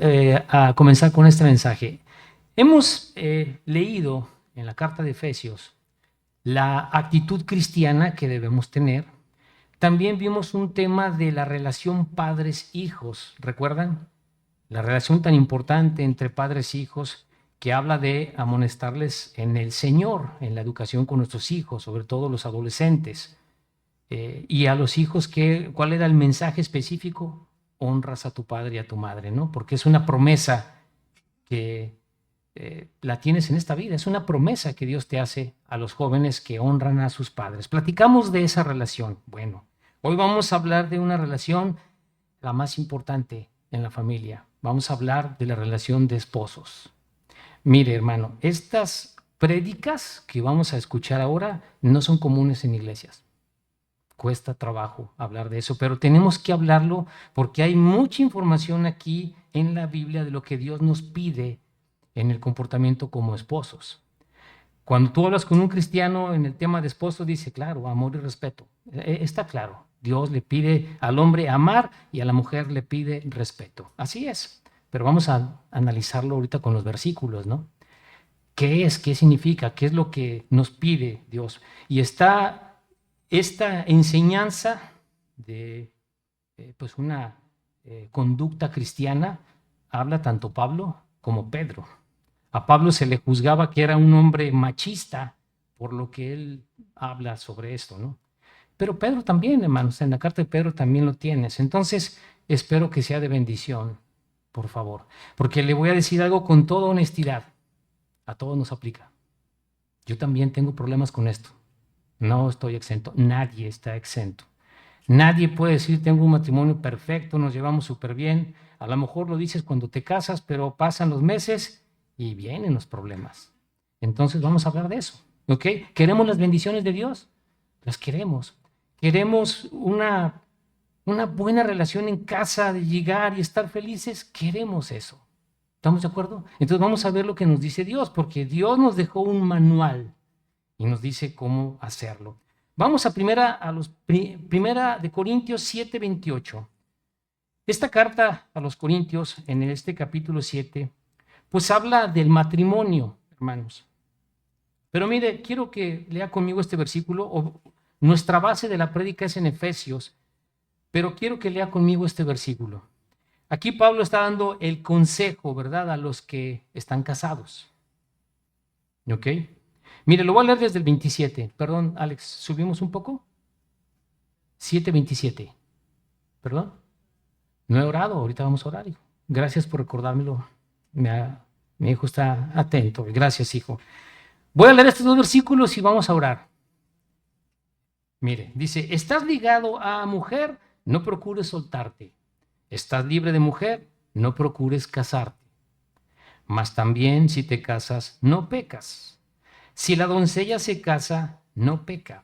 a comenzar con este mensaje. Hemos leído en la carta de Efesios la actitud cristiana que debemos tener. También vimos un tema de la relación padres-hijos, ¿recuerdan? La relación tan importante entre padres e hijos, que habla de amonestarles en el Señor, en la educación con nuestros hijos, sobre todo los adolescentes. Y a los hijos, ¿cuál era el mensaje específico? Honras a tu padre y a tu madre, ¿no? Porque es una promesa que la tienes en esta vida, es una promesa que Dios te hace a los jóvenes que honran a sus padres. Platicamos de esa relación. Bueno, hoy vamos a hablar de una relación, la más importante en la familia. Vamos a hablar de la relación de esposos. Mire, hermano, estas prédicas que vamos a escuchar ahora no son comunes en iglesias. Cuesta trabajo hablar de eso, pero tenemos que hablarlo porque hay mucha información aquí en la Biblia de lo que Dios nos pide en el comportamiento como esposos. Cuando tú hablas con un cristiano en el tema de esposos, dice, claro, amor y respeto. Está claro, Dios le pide al hombre amar y a la mujer le pide respeto. Así es, pero vamos a analizarlo ahorita con los versículos, ¿no? ¿Qué es? ¿Qué significa? ¿Qué es lo que nos pide Dios? Y está esta enseñanza de pues una conducta cristiana, habla tanto Pablo como Pedro. A Pablo se le juzgaba que era un hombre machista por lo que él habla sobre esto, ¿no? Pero Pedro también, hermanos, en la carta de Pedro también lo tienes. Entonces, espero que sea de bendición, por favor. Porque le voy a decir algo con toda honestidad. A todos nos aplica. Yo también tengo problemas con esto. No estoy exento. Nadie está exento. Nadie puede decir, tengo un matrimonio perfecto, nos llevamos súper bien. A lo mejor lo dices cuando te casas, pero pasan los meses y vienen los problemas. Entonces vamos a hablar de eso, ¿ok? ¿Queremos las bendiciones de Dios? Las queremos. Queremos una buena relación en casa, de llegar y estar felices. Queremos eso. ¿Estamos de acuerdo? Entonces vamos a ver lo que nos dice Dios, porque Dios nos dejó un manual y nos dice cómo hacerlo. Vamos a primera de Corintios 7:28. Esta carta a los Corintios, en este capítulo 7, pues habla del matrimonio, hermanos. Pero mire, quiero que lea conmigo este versículo. Nuestra base de la prédica es en Efesios, pero quiero que lea conmigo este versículo. Aquí Pablo está dando el consejo, ¿verdad?, a los que están casados. ¿Ok? Mire, lo voy a leer desde el 27. Perdón, Alex, ¿subimos un poco? 7:27. ¿Perdón? No he orado, ahorita vamos a orar, hijo. Gracias por recordármelo. Mi hijo está atento. Gracias, hijo. Voy a leer estos dos versículos y vamos a orar. Mire, dice, estás ligado a mujer, no procures soltarte. Estás libre de mujer, no procures casarte. Mas también si te casas, no pecas. Si la doncella se casa, no peca.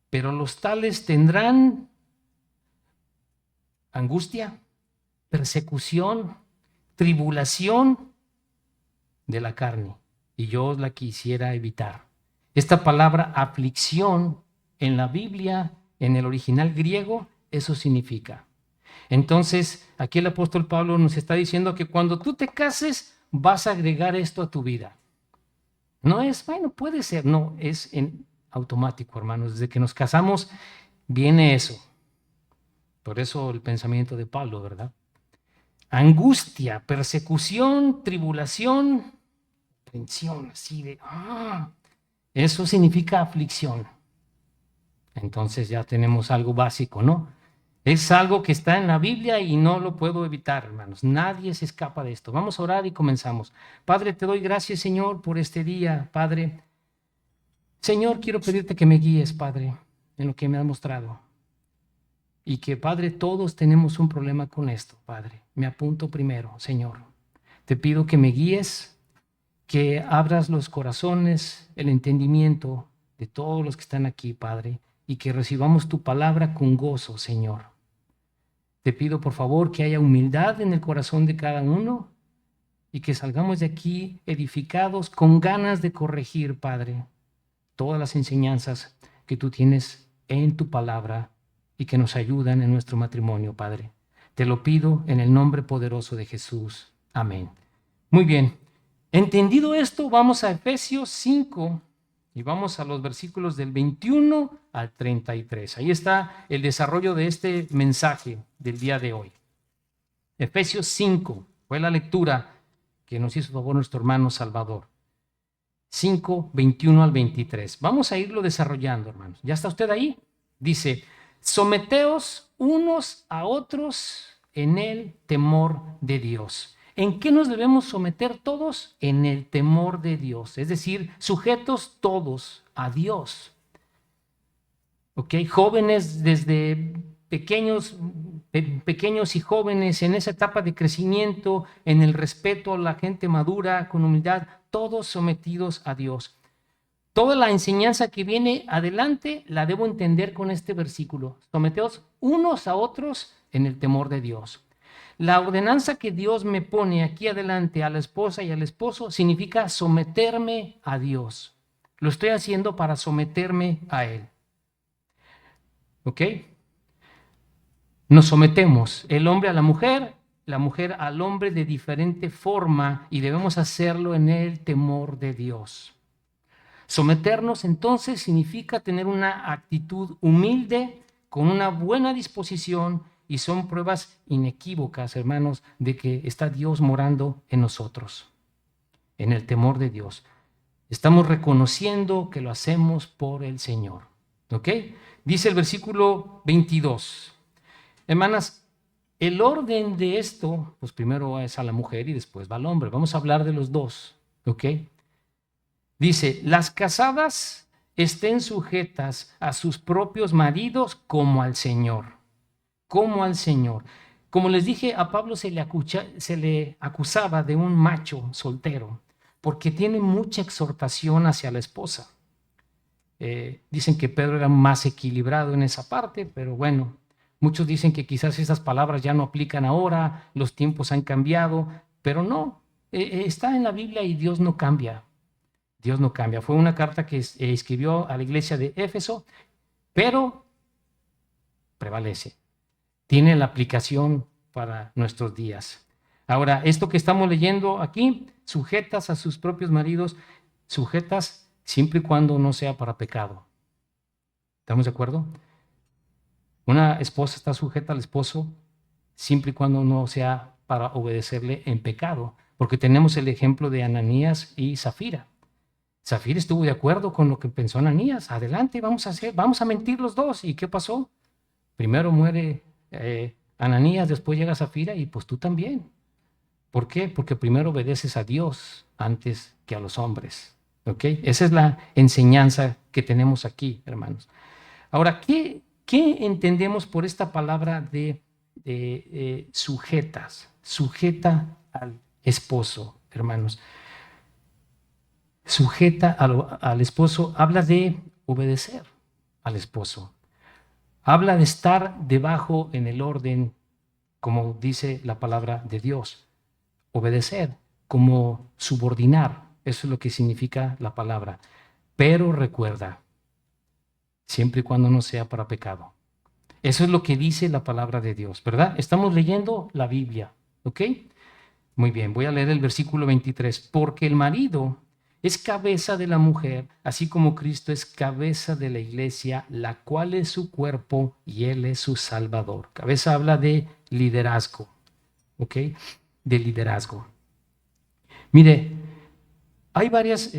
Pero los tales tendrán angustia, persecución, tribulación de la carne. Y yo la quisiera evitar. Esta palabra aflicción en la Biblia, en el original griego, eso significa. Entonces, aquí el apóstol Pablo nos está diciendo que cuando tú te cases, vas a agregar esto a tu vida. No es, bueno, puede ser, no, es en automático, hermanos. Desde que nos casamos, viene eso. Por eso el pensamiento de Pablo, ¿verdad? Angustia, persecución, tribulación, tensión, así de, eso significa aflicción. Entonces ya tenemos algo básico, ¿no? Es algo que está en la Biblia y no lo puedo evitar, hermanos. Nadie se escapa de esto. Vamos a orar y comenzamos. Padre, te doy gracias, Señor, por este día, Padre. Señor, quiero pedirte que me guíes, Padre, en lo que me has mostrado. Y que, Padre, todos tenemos un problema con esto, Padre. Me apunto primero, Señor. Te pido que me guíes, que abras los corazones, el entendimiento de todos los que están aquí, Padre, y que recibamos tu palabra con gozo, Señor. Te pido, por favor, que haya humildad en el corazón de cada uno y que salgamos de aquí edificados con ganas de corregir, Padre, todas las enseñanzas que tú tienes en tu palabra y que nos ayudan en nuestro matrimonio, Padre. Te lo pido en el nombre poderoso de Jesús. Amén. Muy bien. Entendido esto, vamos a Efesios 5 y vamos a los versículos del 21 al 33. Ahí está el desarrollo de este mensaje del día de hoy. Efesios 5 fue la lectura que nos hizo favor nuestro hermano Salvador. 5, 21 al 23. Vamos a irlo desarrollando, hermanos. ¿Ya está usted ahí? Dice, someteos unos a otros en el temor de Dios. ¿En qué nos debemos someter todos? En el temor de Dios. Es decir, sujetos todos a Dios. ¿Ok? Jóvenes desde pequeños y jóvenes en esa etapa de crecimiento, en el respeto a la gente madura, con humildad, todos sometidos a Dios. Toda la enseñanza que viene adelante la debo entender con este versículo. Someteos unos a otros en el temor de Dios. La ordenanza que Dios me pone aquí adelante a la esposa y al esposo significa someterme a Dios. Lo estoy haciendo para someterme a Él. ¿Ok? Nos sometemos, el hombre a la mujer al hombre de diferente forma y debemos hacerlo en el temor de Dios. Someternos entonces significa tener una actitud humilde, con una buena disposición y son pruebas inequívocas, hermanos, de que está Dios morando en nosotros, en el temor de Dios. Estamos reconociendo que lo hacemos por el Señor. ¿Ok? Dice el versículo 22. Hermanas, el orden de esto, pues primero es a la mujer y después va al hombre. Vamos a hablar de los dos, ¿ok? Dice, las casadas estén sujetas a sus propios maridos como al Señor. Como al Señor. Como les dije, a Pablo se le acusaba de un macho soltero, porque tiene mucha exhortación hacia la esposa. Dicen que Pedro era más equilibrado en esa parte, pero bueno, muchos dicen que quizás esas palabras ya no aplican ahora, los tiempos han cambiado, pero no, está en la Biblia y Dios no cambia. Dios no cambia. Fue una carta que escribió a la iglesia de Éfeso, pero prevalece. Tiene la aplicación para nuestros días. Ahora, esto que estamos leyendo aquí, sujetas a sus propios maridos, sujetas siempre y cuando no sea para pecado. ¿Estamos de acuerdo? Una esposa está sujeta al esposo siempre y cuando no sea para obedecerle en pecado, porque tenemos el ejemplo de Ananías y Zafira. Zafira estuvo de acuerdo con lo que pensó Ananías. Adelante, vamos a mentir los dos. ¿Y qué pasó? Primero muere Ananías, después llega Zafira y pues tú también. ¿Por qué? Porque primero obedeces a Dios antes que a los hombres. ¿Ok? Esa es la enseñanza que tenemos aquí, hermanos. Ahora, ¿qué entendemos por esta palabra de sujetas? Sujeta al esposo, hermanos. Sujeta al esposo habla de obedecer al esposo. Habla de estar debajo en el orden, como dice la palabra de Dios. Obedecer, como subordinar. Eso es lo que significa la palabra. Pero recuerda, siempre y cuando no sea para pecado. Eso es lo que dice la palabra de Dios, ¿verdad? Estamos leyendo la Biblia, ¿ok? Muy bien, voy a leer el versículo 23. Porque el marido es cabeza de la mujer, así como Cristo es cabeza de la iglesia, la cual es su cuerpo y Él es su Salvador. Cabeza habla de liderazgo, ¿ok? De liderazgo. Mire, hay varias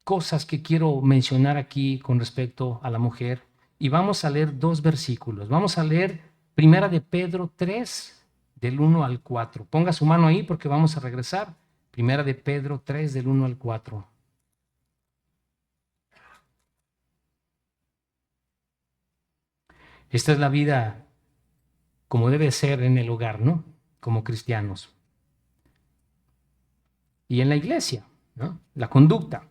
cosas que quiero mencionar aquí con respecto a la mujer y vamos a leer dos versículos. Vamos a leer Primera de Pedro 3, del 1 al 4. Ponga su mano ahí porque vamos a regresar. Primera de Pedro 3, del 1 al 4. Esta es la vida como debe ser en el hogar, ¿no? Como cristianos. Y en la iglesia, ¿no? La conducta.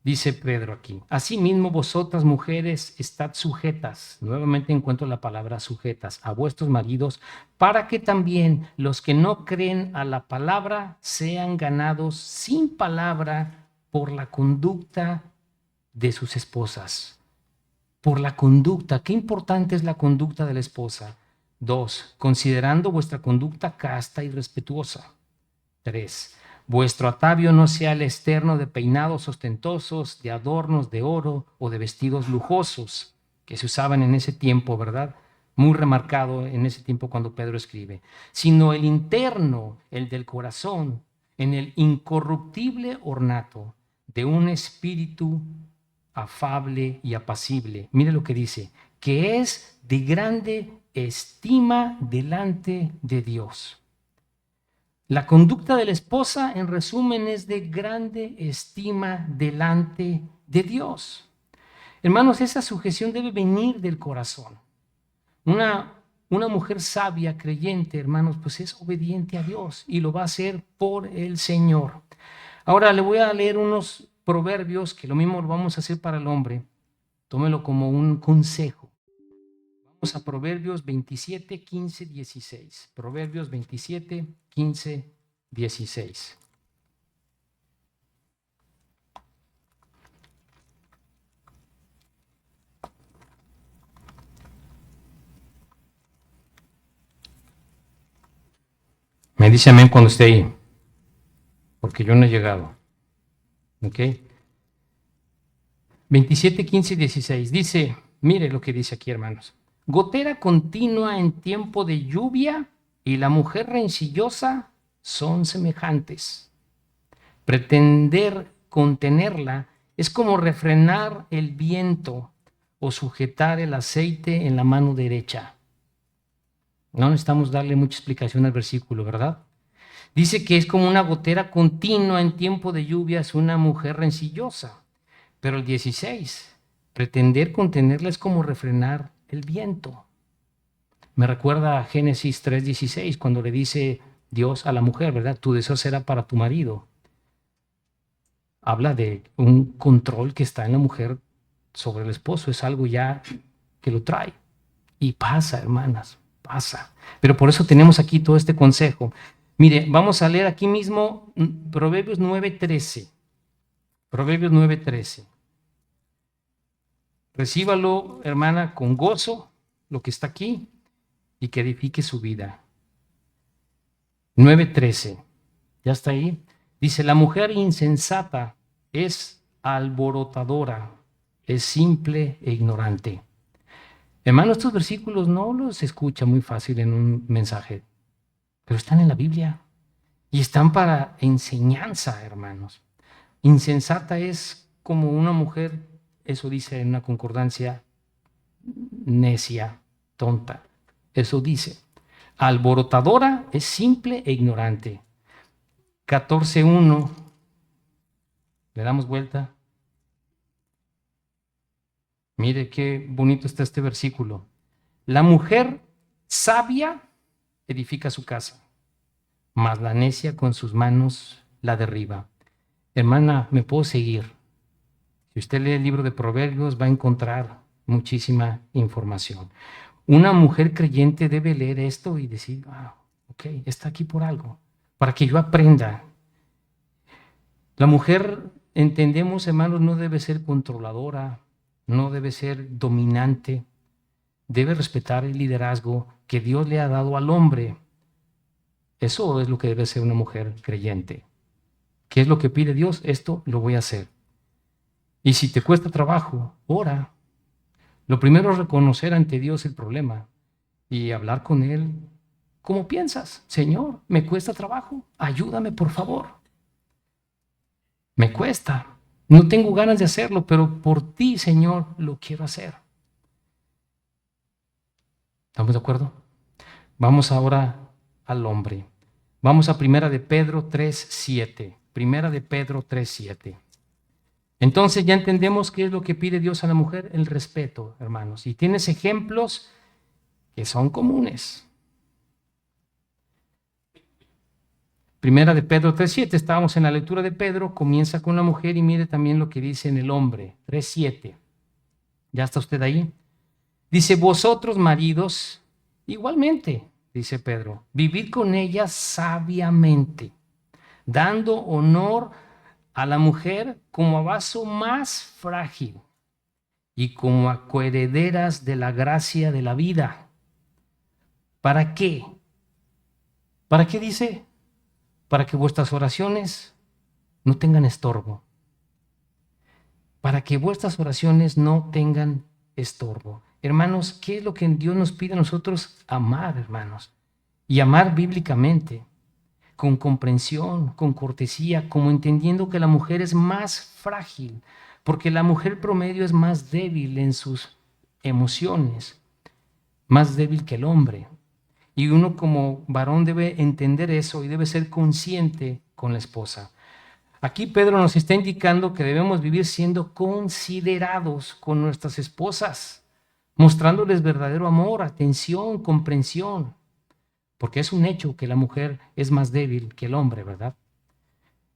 Dice Pedro aquí, asimismo vosotras mujeres estad sujetas, nuevamente encuentro la palabra sujetas, a vuestros maridos, para que también los que no creen a la palabra sean ganados sin palabra por la conducta de sus esposas. Por la conducta, qué importante es la conducta de la esposa. 2. Considerando vuestra conducta casta y respetuosa. 3. Vuestro atavio no sea el externo de peinados ostentosos, de adornos de oro o de vestidos lujosos que se usaban en ese tiempo, ¿verdad? Muy remarcado en ese tiempo cuando Pedro escribe, sino el interno, el del corazón, en el incorruptible ornato de un espíritu afable y apacible. Mire lo que dice, que es de grande estima delante de Dios. La conducta de la esposa, en resumen, es de grande estima delante de Dios. Hermanos, esa sujeción debe venir del corazón. Una mujer sabia, creyente, hermanos, pues es obediente a Dios y lo va a hacer por el Señor. Ahora le voy a leer unos proverbios que lo mismo lo vamos a hacer para el hombre. Tómelo como un consejo. Vamos a Proverbios 27, 15, 16. Proverbios 27, 15, 16. Me dice amén cuando esté ahí, porque yo no he llegado. ¿Ok? 27, 15, 16. Dice, mire lo que dice aquí, hermanos. Gotera continua en tiempo de lluvia y la mujer rencillosa son semejantes. Pretender contenerla es como refrenar el viento o sujetar el aceite en la mano derecha. No necesitamos darle mucha explicación al versículo, ¿verdad? Dice que es como una gotera continua en tiempo de lluvias, una mujer rencillosa. Pero el 16, pretender contenerla es como refrenar el viento. Me recuerda a Génesis 3:16, cuando le dice Dios a la mujer, ¿verdad? Tu deseo será para tu marido. Habla de un control que está en la mujer sobre el esposo, es algo ya que lo trae. Y pasa, hermanas, pasa. Pero por eso tenemos aquí todo este consejo. Mire, vamos a leer aquí mismo Proverbios 9:13. Proverbios 9:13. Recíbalo, hermana, con gozo, lo que está aquí, y que edifique su vida. 9:13. ¿Ya está ahí? Dice, la mujer insensata es alborotadora, es simple e ignorante. Hermano, estos versículos no los escucha muy fácil en un mensaje, pero están en la Biblia y están para enseñanza, hermanos. Insensata es como una mujer, eso dice en una concordancia, necia, tonta. Eso dice. Alborotadora es simple e ignorante. 14:1. Le damos vuelta. Mire qué bonito está este versículo. La mujer sabia edifica su casa, mas la necia con sus manos la derriba. Hermana, me puedo seguir. Si usted lee el libro de Proverbios, va a encontrar muchísima información. Una mujer creyente debe leer esto y decir, ok, está aquí por algo, para que yo aprenda. La mujer, entendemos, hermanos, no debe ser controladora, no debe ser dominante, debe respetar el liderazgo que Dios le ha dado al hombre. Eso es lo que debe ser una mujer creyente. ¿Qué es lo que pide Dios? Esto lo voy a hacer. Y si te cuesta trabajo, ora. Lo primero es reconocer ante Dios el problema y hablar con Él. ¿Cómo piensas? Señor, me cuesta trabajo, ayúdame por favor. Me cuesta, no tengo ganas de hacerlo, pero por ti, Señor, lo quiero hacer. ¿Estamos de acuerdo? Vamos ahora al hombre. Vamos a Primera de Pedro 3:7. Primera de Pedro 3:7. Entonces ya entendemos qué es lo que pide Dios a la mujer, el respeto, hermanos. Y tienes ejemplos que son comunes. Primera de Pedro 3:7, estábamos en la lectura de Pedro, comienza con la mujer y mire también lo que dice en el hombre, 3:7. ¿Ya está usted ahí? Dice, vosotros maridos, igualmente, dice Pedro, vivid con ella sabiamente, dando honor a la mujer como a vaso más frágil y como a coherederas de la gracia de la vida, ¿Para qué? ¿Para qué dice? Para que vuestras oraciones no tengan estorbo. Para que vuestras oraciones no tengan estorbo. Hermanos, ¿qué es lo que Dios nos pide a nosotros? Amar, hermanos. Y amar bíblicamente, con comprensión, con cortesía, como entendiendo que la mujer es más frágil, porque la mujer promedio es más débil en sus emociones, más débil que el hombre. Y uno como varón debe entender eso y debe ser consciente con la esposa. Aquí Pedro nos está indicando que debemos vivir siendo considerados con nuestras esposas, mostrándoles verdadero amor, atención, comprensión, porque es un hecho que la mujer es más débil que el hombre, ¿verdad?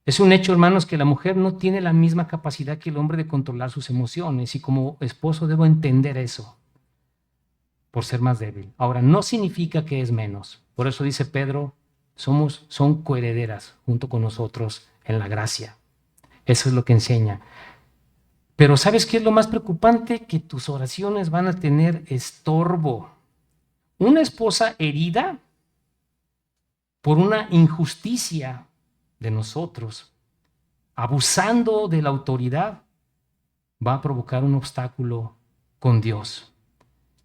Es un hecho, hermanos, que la mujer no tiene la misma capacidad que el hombre de controlar sus emociones, y como esposo debo entender eso por ser más débil. Ahora, no significa que es menos. Por eso dice Pedro, son coherederas junto con nosotros en la gracia. Eso es lo que enseña. Pero ¿sabes qué es lo más preocupante? Que tus oraciones van a tener estorbo. Una esposa herida por una injusticia de nosotros, abusando de la autoridad, va a provocar un obstáculo con Dios.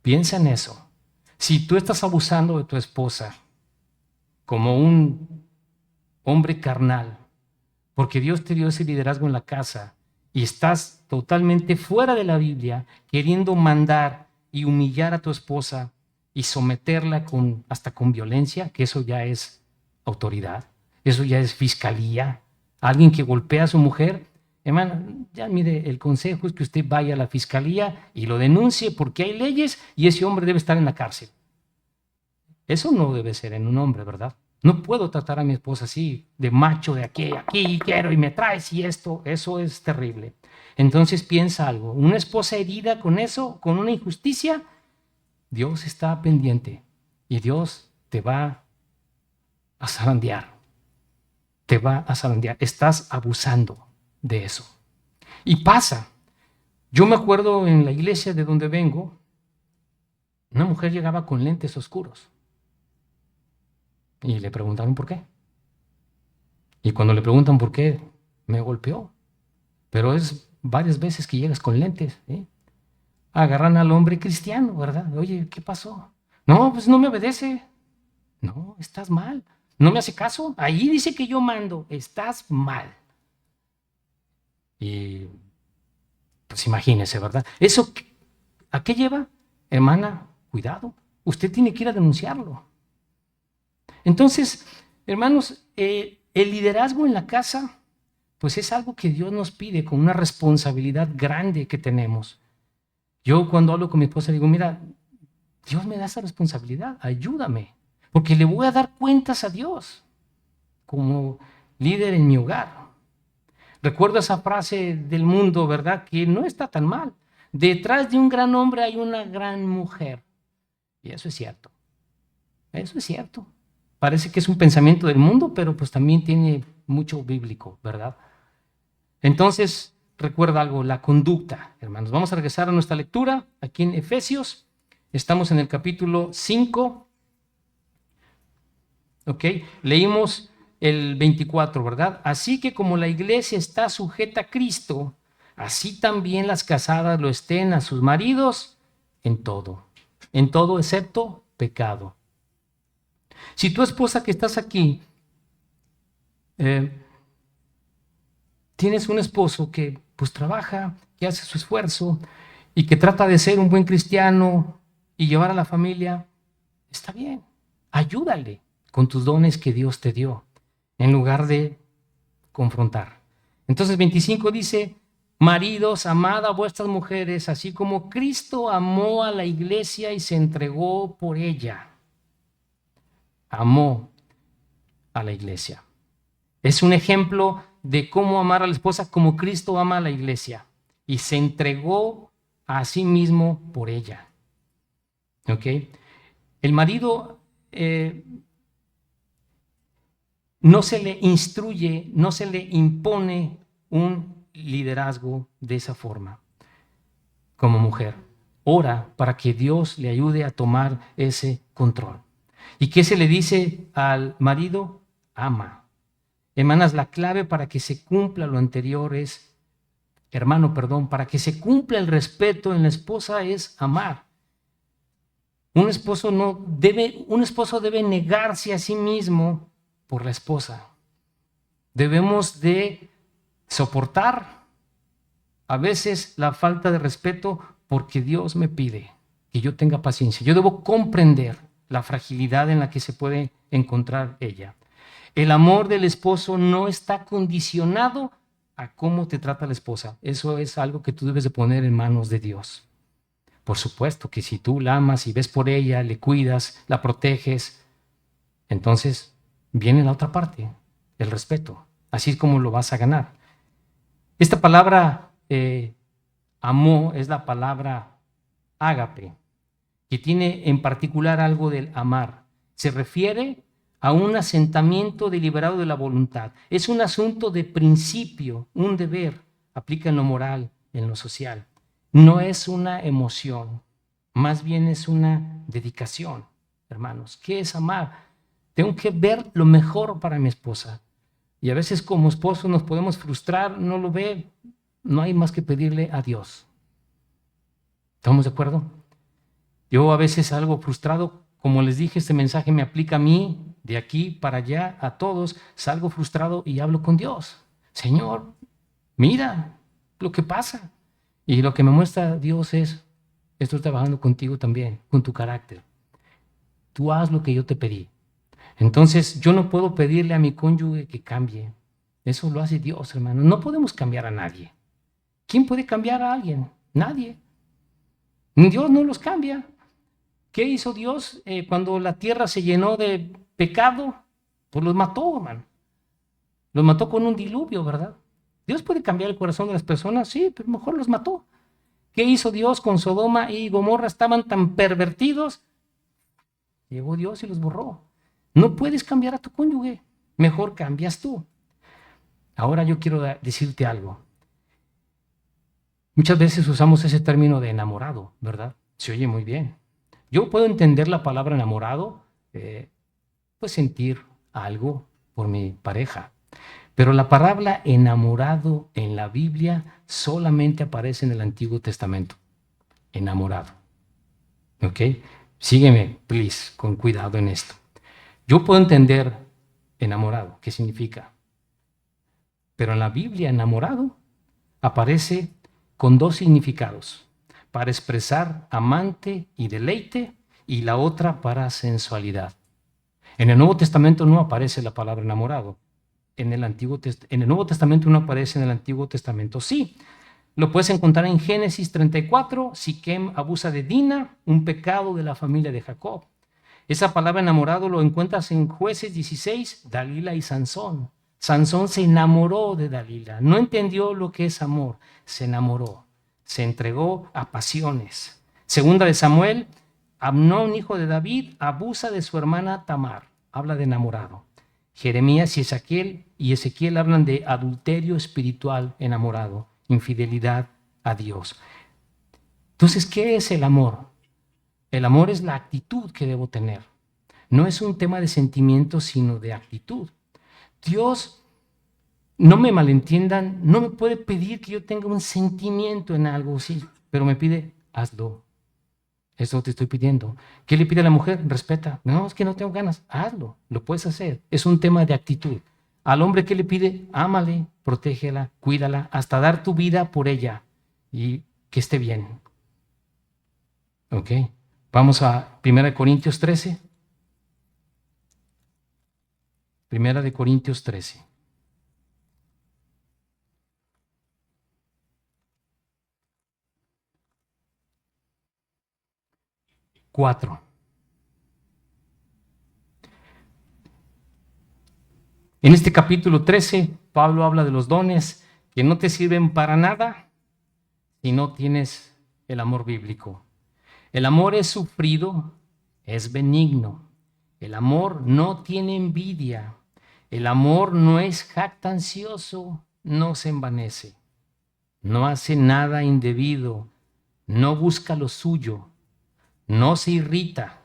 Piensa en eso. Si tú estás abusando de tu esposa como un hombre carnal, porque Dios te dio ese liderazgo en la casa y estás totalmente fuera de la Biblia, queriendo mandar y humillar a tu esposa y someterla hasta con violencia, que eso ya es autoridad, eso ya es fiscalía, alguien que golpea a su mujer. Hermano, ya mire, el consejo es que usted vaya a la fiscalía y lo denuncie, porque hay leyes y ese hombre debe estar en la cárcel. Eso no debe ser en un hombre, ¿verdad? No puedo tratar a mi esposa así, de macho, de aquí quiero y me traes y esto, eso es terrible. Entonces piensa algo, una esposa herida con eso, con una injusticia, Dios está pendiente y Dios te va a zarandear, te va a zarandear, estás abusando de eso. Y pasa, yo me acuerdo en la iglesia de donde vengo, una mujer llegaba con lentes oscuros y le preguntaron por qué. Y cuando le preguntan por qué, me golpeó. Pero es varias veces que llegas con lentes, ¿eh? Agarran al hombre cristiano, ¿verdad? Oye, ¿qué pasó? No, pues no me obedece. No, estás mal. No me hace caso. Ahí dice que yo mando. Estás mal. Y pues imagínese, ¿verdad? ¿Eso a qué lleva? Hermana, cuidado. Usted tiene que ir a denunciarlo. Entonces, hermanos, el liderazgo en la casa, pues es algo que Dios nos pide con una responsabilidad grande que tenemos. Yo cuando hablo con mi esposa digo, mira, Dios me da esa responsabilidad, ayúdame, porque le voy a dar cuentas a Dios como líder en mi hogar. Recuerdo esa frase del mundo, ¿verdad? Que no está tan mal. Detrás de un gran hombre hay una gran mujer. Y eso es cierto. Eso es cierto. Parece que es un pensamiento del mundo, pero pues también tiene mucho bíblico, ¿verdad? Entonces, recuerda algo, la conducta, hermanos. Vamos a regresar a nuestra lectura aquí en Efesios. Estamos en el capítulo 5. ¿Ok? Leímos el 24, ¿verdad? Así que como la iglesia está sujeta a Cristo, así también las casadas lo estén a sus maridos en todo excepto pecado. Si tu esposa que estás aquí, tienes un esposo que pues trabaja, que hace su esfuerzo y que trata de ser un buen cristiano y llevar a la familia, está bien, ayúdale con tus dones que Dios te dio, en lugar de confrontar. Entonces 25 dice, maridos, amad a vuestras mujeres, así como Cristo amó a la iglesia y se entregó por ella. Amó a la iglesia. Es un ejemplo de cómo amar a la esposa como Cristo ama a la iglesia y se entregó a sí mismo por ella. ¿Ok? El marido no se le instruye, no se le impone un liderazgo de esa forma como mujer. Ora para que Dios le ayude a tomar ese control. ¿Y qué se le dice al marido? Ama. Hermanas, la clave para que se cumpla lo anterior es, hermano, perdón, para que se cumpla el respeto en la esposa es amar. Un esposo debe negarse a sí mismo por la esposa. Debemos de soportar a veces la falta de respeto porque Dios me pide que yo tenga paciencia. Yo debo comprender la fragilidad en la que se puede encontrar ella. El amor del esposo no está condicionado a cómo te trata la esposa. Eso es algo que tú debes de poner en manos de Dios. Por supuesto que si tú la amas y ves por ella, le cuidas, la proteges, entonces viene la otra parte, el respeto. Así es como lo vas a ganar. Esta palabra amó es la palabra ágape, que tiene en particular algo del amar. Se refiere a un asentamiento deliberado de la voluntad. Es un asunto de principio, un deber. Aplica en lo moral, en lo social. No es una emoción, más bien es una dedicación, hermanos. ¿Qué es amar? Tengo que ver lo mejor para mi esposa. Y a veces como esposo nos podemos frustrar, no lo ve, no hay más que pedirle a Dios. ¿Estamos de acuerdo? Yo a veces salgo frustrado, como les dije, este mensaje me aplica a mí, de aquí para allá, a todos, salgo frustrado y hablo con Dios. Señor, mira lo que pasa. Y lo que me muestra Dios es, estoy trabajando contigo también, con tu carácter. Tú haz lo que yo te pedí. Entonces yo no puedo pedirle a mi cónyuge que cambie. Eso lo hace Dios, hermano. No podemos cambiar a nadie. ¿Quién puede cambiar a alguien? Nadie. Dios no los cambia. ¿Qué hizo Dios cuando la tierra se llenó de pecado? Pues los mató, hermano. Los mató con un diluvio, ¿verdad? Dios puede cambiar el corazón de las personas, sí, pero mejor los mató. ¿Qué hizo Dios con Sodoma y Gomorra? Estaban tan pervertidos. Llegó Dios y los borró. No puedes cambiar a tu cónyuge. Mejor cambias tú. Ahora yo quiero decirte algo. Muchas veces usamos ese término de enamorado, ¿verdad? Se oye muy bien. Yo puedo entender la palabra enamorado, pues sentir algo por mi pareja. Pero la palabra enamorado en la Biblia solamente aparece en el Antiguo Testamento. Enamorado. ¿Ok? Sígueme, please, con cuidado en esto. Yo puedo entender enamorado, ¿qué significa? Pero en la Biblia enamorado aparece con dos significados, para expresar amante y deleite y la otra para sensualidad. En el Nuevo Testamento no aparece la palabra enamorado. En el Nuevo Testamento no aparece, en el Antiguo Testamento sí. Lo puedes encontrar en Génesis 34, Siquem abusa de Dina, un pecado de la familia de Jacob. Esa palabra enamorado lo encuentras en Jueces 16, Dalila y Sansón. Sansón se enamoró de Dalila, no entendió lo que es amor, se enamoró, se entregó a pasiones. Segunda de Samuel, Amnón, hijo de David, abusa de su hermana Tamar, habla de enamorado. Jeremías y Ezequiel hablan de adulterio espiritual enamorado, infidelidad a Dios. Entonces, ¿qué es el amor? El amor es la actitud que debo tener. No es un tema de sentimientos, sino de actitud. Dios, no me malentiendan, no me puede pedir que yo tenga un sentimiento en algo, sí, pero me pide, hazlo. Eso te estoy pidiendo. ¿Qué le pide a la mujer? Respeta. No, es que no tengo ganas. Hazlo, lo puedes hacer. Es un tema de actitud. Al hombre, ¿qué le pide? Ámale, protégela, cuídala, hasta dar tu vida por ella y que esté bien. ¿Ok? Vamos a 1 Corintios 13. 1 Corintios 13. Cuatro. En este capítulo 13, Pablo habla de los dones que no te sirven para nada si no tienes el amor bíblico. El amor es sufrido, es benigno. El amor no tiene envidia. El amor no es jactancioso, no se envanece. No hace nada indebido, no busca lo suyo, no se irrita,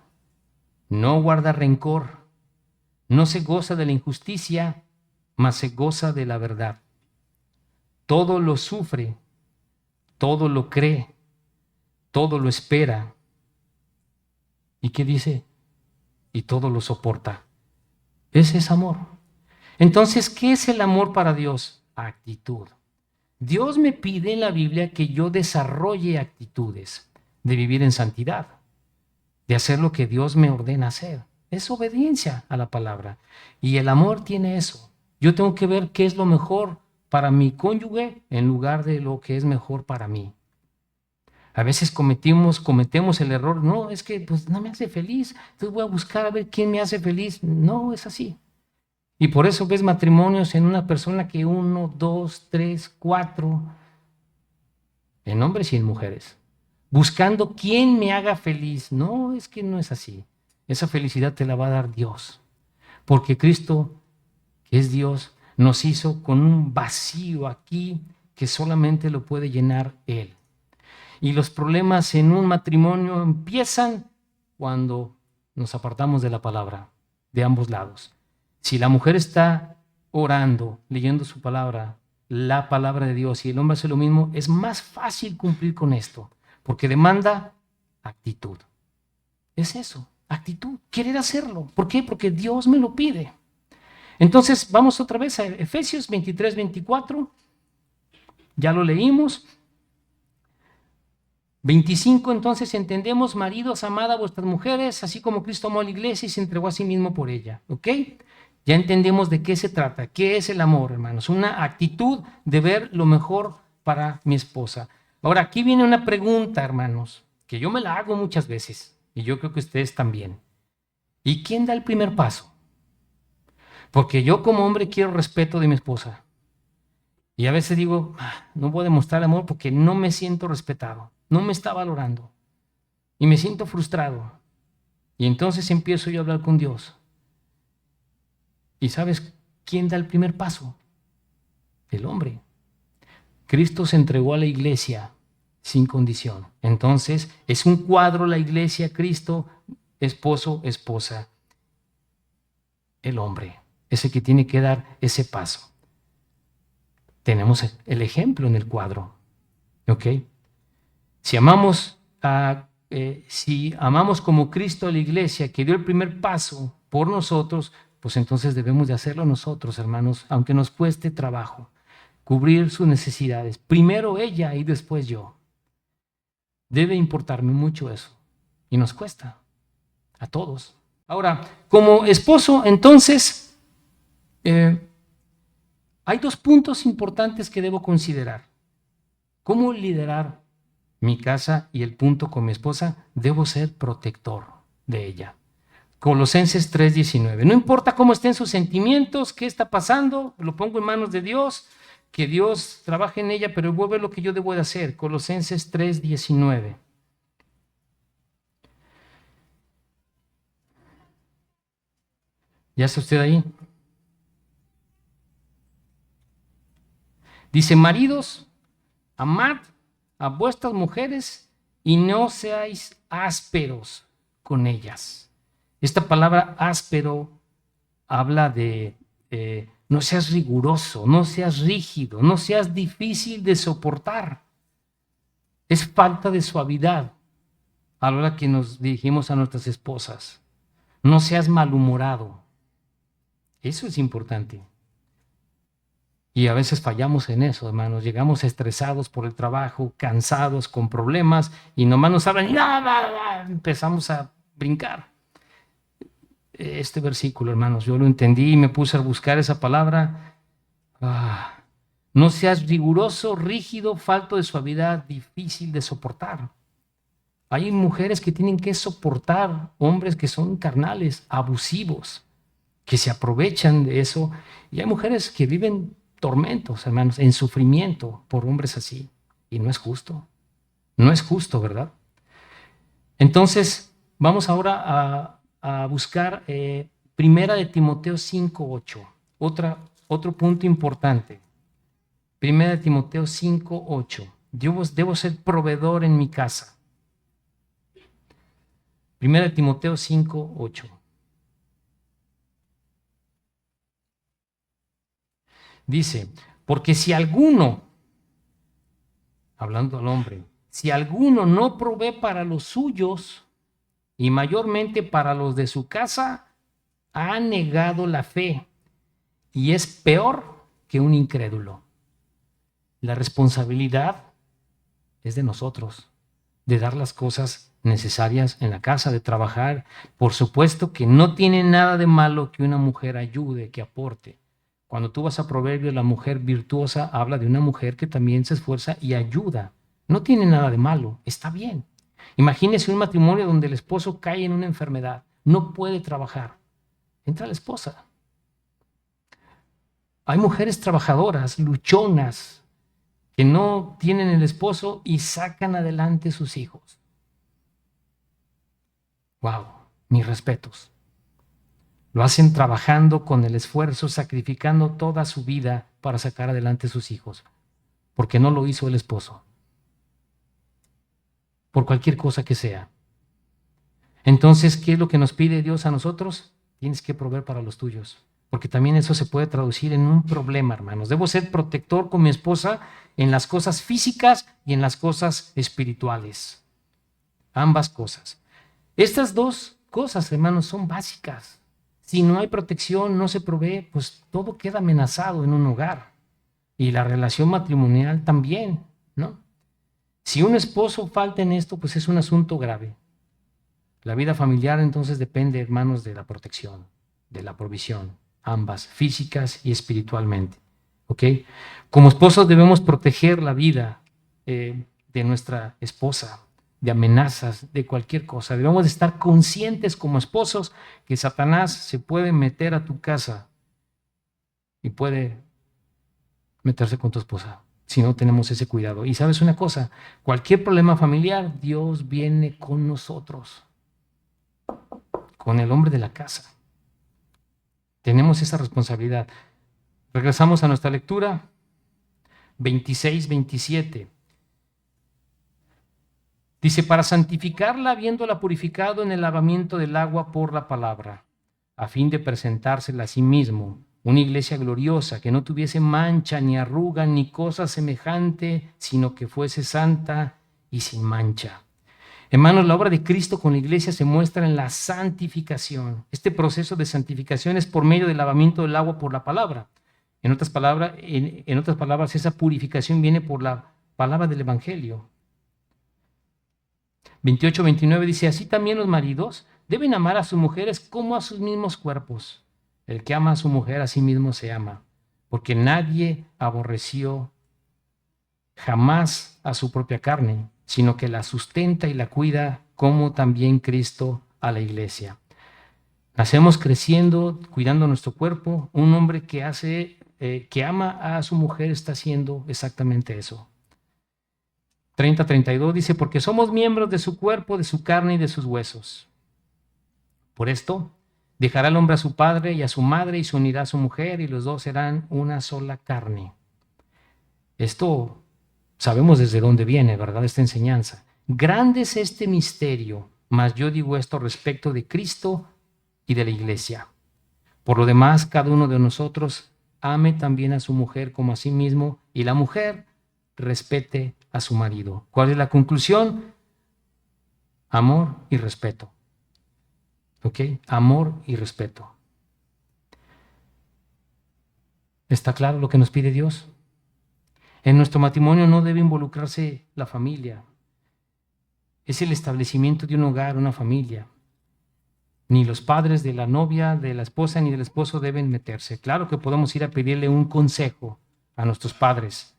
no guarda rencor, no se goza de la injusticia, mas se goza de la verdad. Todo lo sufre, todo lo cree, todo lo espera. ¿Y qué dice? Y todo lo soporta. Ese es amor. Entonces, ¿qué es el amor para Dios? Actitud. Dios me pide en la Biblia que yo desarrolle actitudes de vivir en santidad, de hacer lo que Dios me ordena hacer. Es obediencia a la palabra. Y el amor tiene eso. Yo tengo que ver qué es lo mejor para mi cónyuge en lugar de lo que es mejor para mí. A veces cometemos el error, no, es que pues no me hace feliz, entonces voy a buscar a ver quién me hace feliz. No, es así. Y por eso ves matrimonios en una persona que 1, 2, 3, 4, en hombres y en mujeres, buscando quién me haga feliz. No, es que no es así. Esa felicidad te la va a dar Dios, porque Cristo, que es Dios, nos hizo con un vacío aquí que solamente lo puede llenar Él. Y los problemas en un matrimonio empiezan cuando nos apartamos de la palabra, de ambos lados. Si la mujer está orando, leyendo su palabra, la palabra de Dios, y el hombre hace lo mismo, es más fácil cumplir con esto, porque demanda actitud. Es eso, actitud, querer hacerlo. ¿Por qué? Porque Dios me lo pide. Entonces, vamos otra vez a Efesios 23, 24. Ya lo leímos. 25, entonces entendemos, maridos, amad a vuestras mujeres, así como Cristo amó a la iglesia y se entregó a sí mismo por ella. ¿Ok? Ya entendemos de qué se trata, qué es el amor, hermanos. Una actitud de ver lo mejor para mi esposa. Ahora, aquí viene una pregunta, hermanos, que yo me la hago muchas veces, y yo creo que ustedes también. ¿Y quién da el primer paso? Porque yo como hombre quiero respeto de mi esposa. Y a veces digo, no puedo demostrar amor porque no me siento respetado, no me está valorando. Y me siento frustrado. Y entonces empiezo yo a hablar con Dios. ¿Y sabes quién da el primer paso? El hombre. Cristo se entregó a la iglesia sin condición. Entonces es un cuadro la iglesia, Cristo, esposo, esposa. El hombre es el que tiene que dar ese paso. Tenemos el ejemplo en el cuadro. ¿Ok? Si amamos como Cristo a la iglesia, que dio el primer paso por nosotros, pues entonces debemos de hacerlo nosotros, hermanos, aunque nos cueste trabajo, cubrir sus necesidades. Primero ella y después yo. Debe importarme mucho eso. Y nos cuesta. A todos. Ahora, como esposo, entonces, hay 2 puntos importantes que debo considerar. ¿Cómo liderar mi casa? Y el punto con mi esposa, debo ser protector de ella. Colosenses 3:19. No importa cómo estén sus sentimientos, qué está pasando, lo pongo en manos de Dios, que Dios trabaje en ella, pero vuelve lo que yo debo de hacer. Colosenses 3:19. ¿Ya está usted ahí? Dice, maridos, amad a vuestras mujeres y no seáis ásperos con ellas. Esta palabra áspero habla de no seas riguroso, no seas rígido, no seas difícil de soportar. Es falta de suavidad a la hora que nos dirigimos a nuestras esposas. No seas malhumorado. Eso es importante. Y a veces fallamos en eso, hermanos. Llegamos estresados por el trabajo, cansados, con problemas, y nomás nos hablan y empezamos a brincar. Este versículo, hermanos, yo lo entendí y me puse a buscar esa palabra. No seas riguroso, rígido, falto de suavidad, difícil de soportar. Hay mujeres que tienen que soportar hombres que son carnales, abusivos, que se aprovechan de eso. Y hay mujeres que viven tormentos, hermanos, en sufrimiento por hombres así. Y no es justo. No es justo, ¿verdad? Entonces, vamos ahora a buscar Primera de Timoteo 5:8. Otro punto importante. Primera de Timoteo 5:8. Debo ser proveedor en mi casa. 1 Timoteo 5:8. Dice, porque si alguno, hablando al hombre, si alguno no provee para los suyos y mayormente para los de su casa, ha negado la fe y es peor que un incrédulo. La responsabilidad es de nosotros, de dar las cosas necesarias en la casa, de trabajar. Por supuesto que no tiene nada de malo que una mujer ayude, que aporte. Cuando tú vas a Proverbios, la mujer virtuosa habla de una mujer que también se esfuerza y ayuda. No tiene nada de malo, está bien. Imagínese un matrimonio donde el esposo cae en una enfermedad, no puede trabajar. Entra la esposa. Hay mujeres trabajadoras, luchonas, que no tienen el esposo y sacan adelante sus hijos. Wow, mis respetos. Lo hacen trabajando con el esfuerzo, sacrificando toda su vida para sacar adelante sus hijos, porque no lo hizo el esposo, por cualquier cosa que sea. Entonces, ¿qué es lo que nos pide Dios a nosotros? Tienes que proveer para los tuyos, porque también eso se puede traducir en un problema, hermanos. Debo ser protector con mi esposa en las cosas físicas y en las cosas espirituales. Ambas cosas. Estas dos cosas, hermanos, son básicas. Si no hay protección, no se provee, pues todo queda amenazado en un hogar. Y la relación matrimonial también, ¿no? Si un esposo falta en esto, pues es un asunto grave. La vida familiar entonces depende, hermanos, de la protección, de la provisión, ambas, físicas y espiritualmente. ¿Ok? Como esposos debemos proteger la vida de nuestra esposa, de amenazas, de cualquier cosa. Debemos de estar conscientes como esposos que Satanás se puede meter a tu casa y puede meterse con tu esposa si no tenemos ese cuidado. Y sabes una cosa, cualquier problema familiar, Dios viene con nosotros, con el hombre de la casa. Tenemos esa responsabilidad. Regresamos a nuestra lectura 26-27. Dice, para santificarla habiéndola purificado en el lavamiento del agua por la palabra, a fin de presentársela a sí mismo, una iglesia gloriosa, que no tuviese mancha, ni arruga, ni cosa semejante, sino que fuese santa y sin mancha. Hermanos, la obra de Cristo con la iglesia se muestra en la santificación. Este proceso de santificación es por medio del lavamiento del agua por la palabra. En otras palabras, esa purificación viene por la palabra del Evangelio. 28-29 dice, así también los maridos deben amar a sus mujeres como a sus mismos cuerpos. El que ama a su mujer a sí mismo se ama, porque nadie aborreció jamás a su propia carne, sino que la sustenta y la cuida, como también Cristo a la iglesia. Nacemos creciendo, cuidando nuestro cuerpo. Un hombre que ama a su mujer está haciendo exactamente eso. 30-32 dice, porque somos miembros de su cuerpo, de su carne y de sus huesos. Por esto, dejará el hombre a su padre y a su madre y se unirá a su mujer y los dos serán una sola carne. Esto sabemos desde dónde viene, ¿verdad? Esta enseñanza. Grande es este misterio, mas yo digo esto respecto de Cristo y de la iglesia. Por lo demás, cada uno de nosotros ame también a su mujer como a sí mismo y la mujer respete a su marido. ¿Cuál es la conclusión? Amor y respeto. ¿Ok? Amor y respeto. ¿Está claro lo que nos pide Dios? En nuestro matrimonio no debe involucrarse la familia. Es el establecimiento de un hogar, una familia. Ni los padres de la novia, de la esposa, ni del esposo deben meterse. Claro que podemos ir a pedirle un consejo a nuestros padres,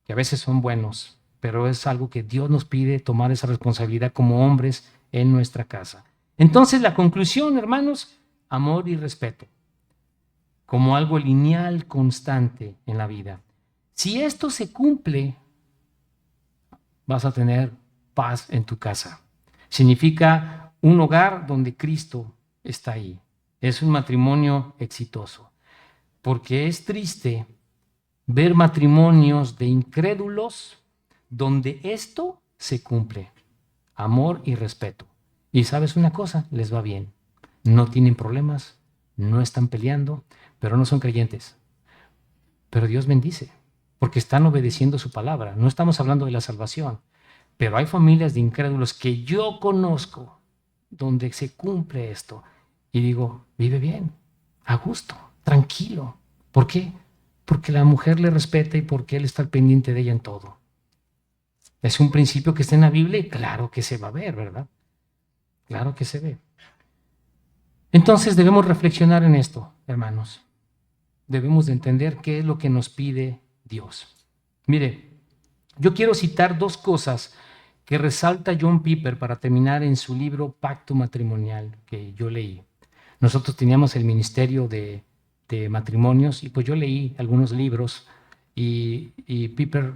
que a veces son buenos, pero es algo que Dios nos pide tomar esa responsabilidad como hombres en nuestra casa. Entonces, la conclusión, hermanos, amor y respeto, como algo lineal, constante en la vida. Si esto se cumple, vas a tener paz en tu casa. Significa un hogar donde Cristo está ahí. Es un matrimonio exitoso. Porque es triste ver matrimonios de incrédulos donde esto se cumple. Amor y respeto. Y sabes una cosa, les va bien. No tienen problemas, no están peleando, pero no son creyentes. Pero Dios bendice, porque están obedeciendo su palabra. No estamos hablando de la salvación, pero hay familias de incrédulos que yo conozco donde se cumple esto. Y digo, vive bien, a gusto, tranquilo. ¿Por qué? Porque la mujer le respeta y porque él está al pendiente de ella en todo. ¿Es un principio que está en la Biblia? Y claro que se va a ver, ¿verdad? Claro que se ve. Entonces debemos reflexionar en esto, hermanos. Debemos de entender qué es lo que nos pide Dios. Mire, yo quiero citar dos cosas que resalta John Piper para terminar en su libro Pacto Matrimonial que yo leí. Nosotros teníamos el ministerio de matrimonios y pues yo leí algunos libros y Piper,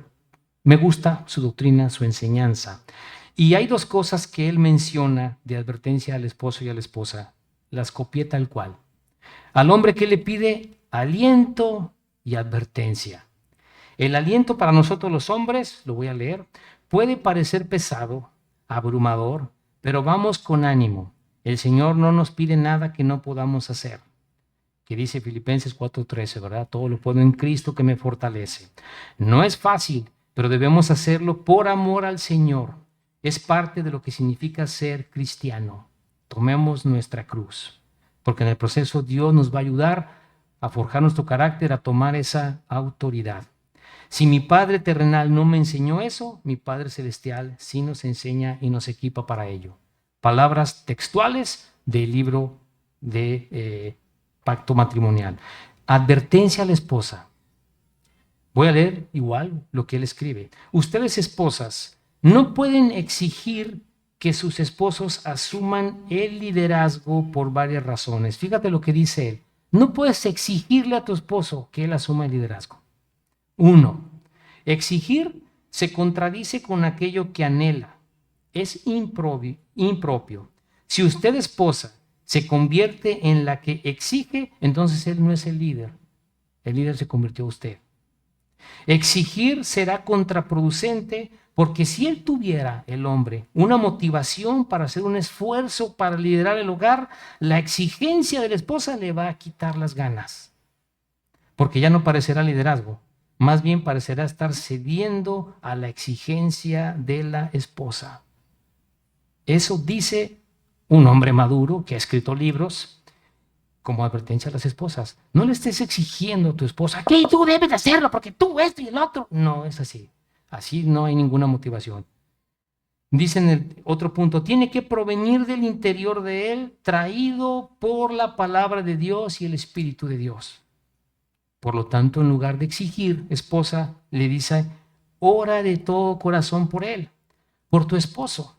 me gusta su doctrina, su enseñanza. Y hay dos cosas que él menciona de advertencia al esposo y a la esposa. Las copié tal cual. Al hombre que le pide aliento y advertencia. El aliento para nosotros los hombres, lo voy a leer, puede parecer pesado, abrumador, pero vamos con ánimo. El Señor no nos pide nada que no podamos hacer. Que dice Filipenses 4:13, ¿verdad? Todo lo puedo en Cristo que me fortalece. No es fácil, pero debemos hacerlo por amor al Señor. Es parte de lo que significa ser cristiano. Tomemos nuestra cruz, porque en el proceso Dios nos va a ayudar a forjar nuestro carácter, a tomar esa autoridad. Si mi Padre terrenal no me enseñó eso, mi Padre celestial sí nos enseña y nos equipa para ello. Palabras textuales del libro de Pacto Matrimonial. Advertencia a la esposa. Voy a leer igual lo que él escribe. Ustedes, esposas, no pueden exigir que sus esposos asuman el liderazgo por varias razones. Fíjate lo que dice él. No puedes exigirle a tu esposo que él asuma el liderazgo. Uno, exigir se contradice con aquello que anhela. Es impropio. Si usted, esposa, se convierte en la que exige, entonces él no es el líder. El líder se convirtió usted. Exigir será contraproducente porque si él tuviera, el hombre, una motivación para hacer un esfuerzo para liderar el hogar, la exigencia de la esposa le va a quitar las ganas. Porque ya no parecerá liderazgo, más bien parecerá estar cediendo a la exigencia de la esposa. Eso dice un hombre maduro que ha escrito libros como advertencia a las esposas. No le estés exigiendo a tu esposa que tú debes de hacerlo porque tú esto y el otro. No es así. Así no hay ninguna motivación. Dice en el otro punto, tiene que provenir del interior de él, traído por la palabra de Dios y el Espíritu de Dios. Por lo tanto, en lugar de exigir, esposa, le dice, ora de todo corazón por él, por tu esposo,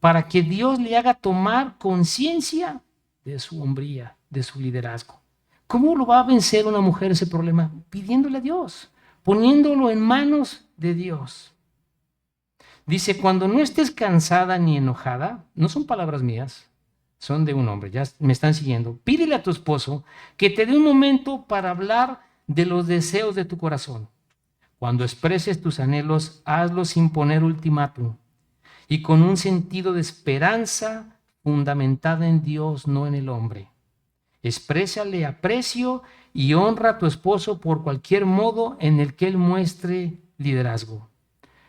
para que Dios le haga tomar conciencia de su hombría, de su liderazgo. ¿Cómo lo va a vencer una mujer ese problema? Pidiéndole a Dios, poniéndolo en manos de Dios. Dice, cuando no estés cansada ni enojada, no son palabras mías, son de un hombre, ya me están siguiendo. Pídele a tu esposo que te dé un momento para hablar de los deseos de tu corazón. Cuando expreses tus anhelos, hazlo sin poner ultimátum y con un sentido de esperanza fundamentada en Dios, no en el hombre. Exprésale aprecio y honra a tu esposo por cualquier modo en el que él muestre liderazgo.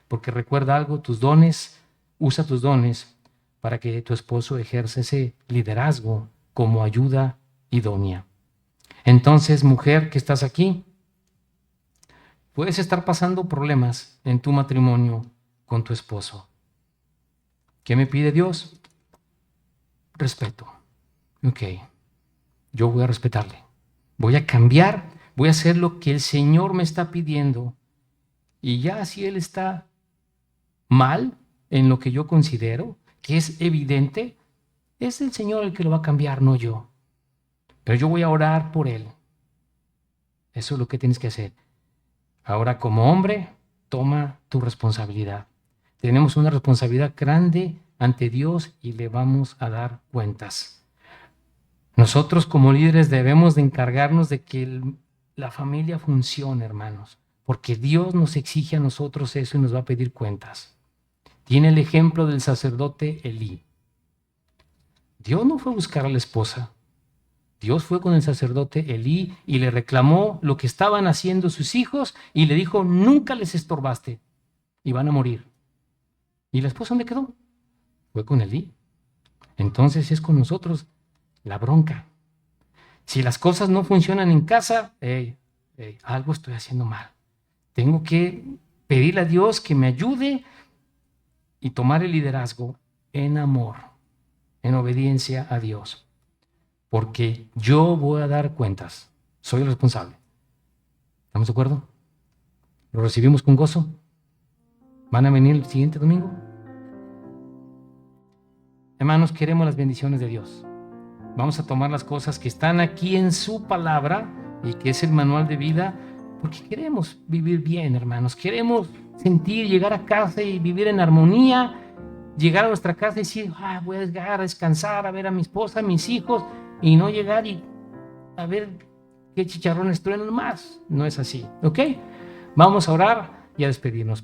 Porque recuerda algo, tus dones, usa tus dones para que tu esposo ejerza ese liderazgo como ayuda idónea. Entonces, mujer que estás aquí, puedes estar pasando problemas en tu matrimonio con tu esposo. ¿Qué me pide Dios? Respeto. Ok, yo voy a respetarle. Voy a cambiar, voy a hacer lo que el Señor me está pidiendo. Y ya si Él está mal en lo que yo considero, que es evidente, es el Señor el que lo va a cambiar, no yo. Pero yo voy a orar por Él. Eso es lo que tienes que hacer. Ahora, como hombre, toma tu responsabilidad. Tenemos una responsabilidad grande ante Dios y le vamos a dar cuentas. Nosotros como líderes debemos de encargarnos de que la familia funcione, hermanos, porque Dios nos exige a nosotros eso y nos va a pedir cuentas. Tiene el ejemplo del sacerdote Elí. Dios no fue a buscar a la esposa. Dios fue con el sacerdote Elí y le reclamó lo que estaban haciendo sus hijos y le dijo, nunca les estorbaste y van a morir. ¿Y la esposa dónde quedó? Fue con Elí. Entonces es con nosotros la bronca. Si las cosas no funcionan en casa, algo estoy haciendo mal. Tengo que pedirle a Dios que me ayude y tomar el liderazgo en amor, en obediencia a Dios. Porque yo voy a dar cuentas. Soy el responsable. ¿Estamos de acuerdo? ¿Lo recibimos con gozo? ¿Van a venir el siguiente domingo? Hermanos, queremos las bendiciones de Dios. Vamos a tomar las cosas que están aquí en su palabra y que es el manual de vida, porque queremos vivir bien, hermanos. Queremos sentir, llegar a casa y vivir en armonía, llegar a nuestra casa y decir, voy a llegar a descansar, a ver a mi esposa, a mis hijos, y no llegar y a ver qué chicharrones truenan más. No es así, ¿ok? Vamos a orar y a despedirnos.